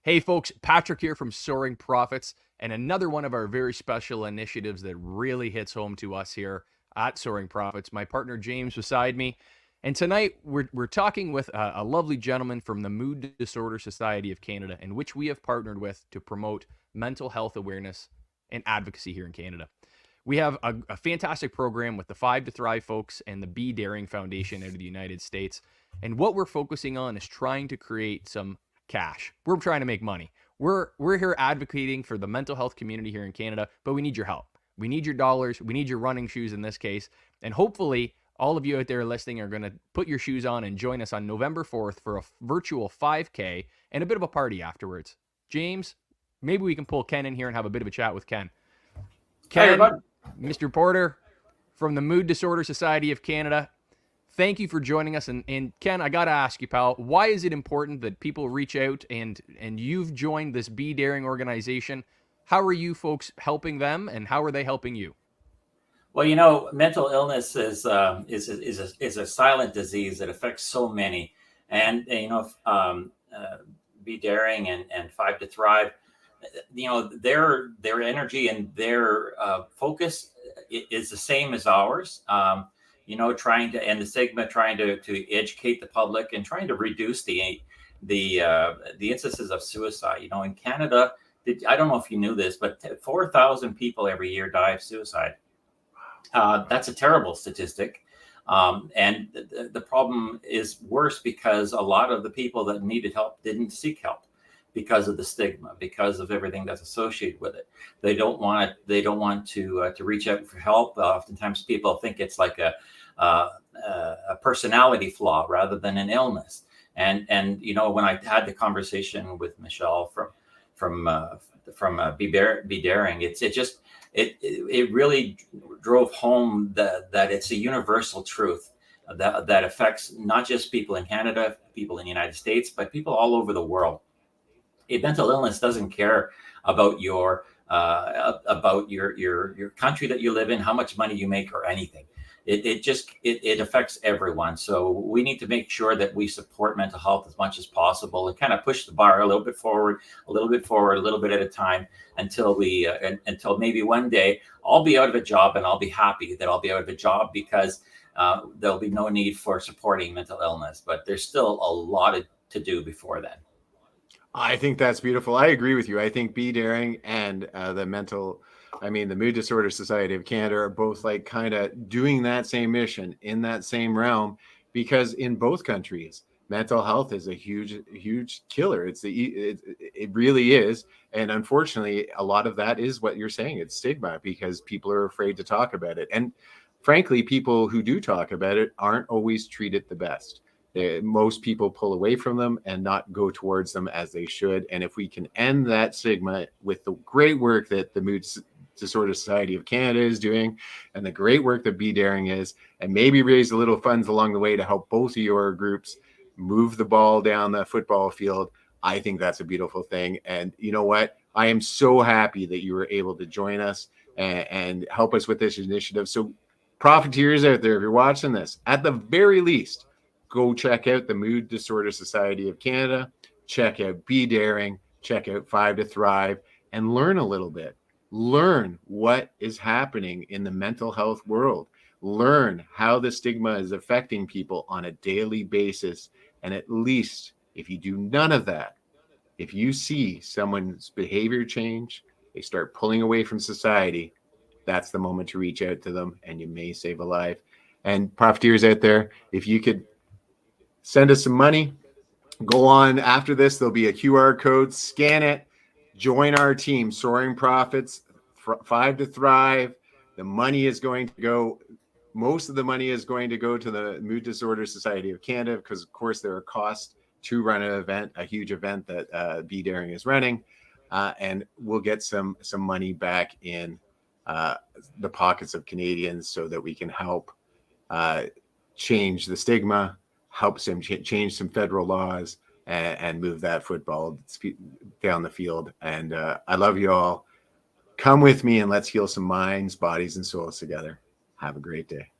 Hey folks, Patrick here from Soaring Prophets, and another one of our very special initiatives that really hits home to us here at Soaring Prophets. My partner James beside me, and tonight we're talking with a lovely gentleman from the Mood Disorder Society of Canada, in which we have partnered with to promote mental health awareness and advocacy here in Canada. We have a fantastic program with the Five to Thrive folks and the Be Daring Foundation out of the United States. And what we're focusing on is trying to create some cash. We're trying to make money. We're here advocating for the mental health community here in Canada, but we need your help. We need your dollars. We need your running shoes in this case. And hopefully, all of you out there listening are going to put your shoes on and join us on November 4th for a virtual 5K and a bit of a party afterwards. James, maybe we can pull Ken in here and have a bit of a chat with Ken. Ken, Mr. Porter from the Mood Disorder Society of Canada, thank you for joining us. And Ken, I got to ask you, pal, why is it important that people reach out and you've joined this Be Daring organization? How are you folks helping them, and how are they helping you? Well, mental illness is a silent disease that affects so many, and Be Daring and Five to Thrive, their energy and their focus is the same as ours. Trying to end the stigma, trying to educate the public, and trying to reduce the instances of suicide. In Canada, I don't know if you knew this, but 4,000 people every year die of suicide. That's a terrible statistic. And the problem is worse because a lot of the people that needed help didn't seek help because of the stigma, because of everything that's associated with it. They don't want to reach out for help. Oftentimes people think it's like a personality flaw rather than an illness. And when I had the conversation with Michelle from Be Daring, it really drove home that it's a universal truth that affects not just people in Canada, people in the United States, but people all over the world. Mental illness doesn't care about your country that you live in, how much money you make, or anything. It affects everyone. So we need to make sure that we support mental health as much as possible and kind of push the bar a little bit forward, a little bit at a time, until maybe one day I'll be out of a job, and I'll be happy that I'll be out of a job because there'll be no need for supporting mental illness. But there's still a lot to do before then. I think that's beautiful. I agree with you. I think Be Daring and the Mood Disorder Society of Canada are both like kind of doing that same mission in that same realm, because in both countries, mental health is a huge killer. It really is. And unfortunately, a lot of that is what you're saying. It's stigma, because people are afraid to talk about it. And frankly, people who do talk about it aren't always treated the best. Most people pull away from them and not go towards them as they should. And if we can end that stigma with the great work that the Mood Disorder Society of Canada is doing, and the great work that Be Daring is, and maybe raise a little funds along the way to help both of your groups move the ball down the football field, I think that's a beautiful thing. And you know what? I am so happy that you were able to join us and help us with this initiative. So profiteers out there, if you're watching this, at the very least, go check out the Mood Disorder Society of Canada, check out Be Daring, check out Five to Thrive, and learn a little bit. Learn what is happening in the mental health world. Learn how the stigma is affecting people on a daily basis. And at least if you do none of that, if you see someone's behavior change, they start pulling away from society, that's the moment to reach out to them, and you may save a life. And profiteers out there, if you could send us some money, go on after this. There'll be a QR code. Scan it. Join our team, Soaring Prophets, Five to Thrive. The money is going to go, most of the money is going to go to the Mood Disorder Society of Canada, because, of course, there are costs to run an event, a huge event that Be Daring is running. And we'll get some money back in the pockets of Canadians so that we can help change the stigma, help them change some federal laws, and move that football down the field. And I love you all. Come with me and let's heal some minds, bodies, and souls together. Have a great day.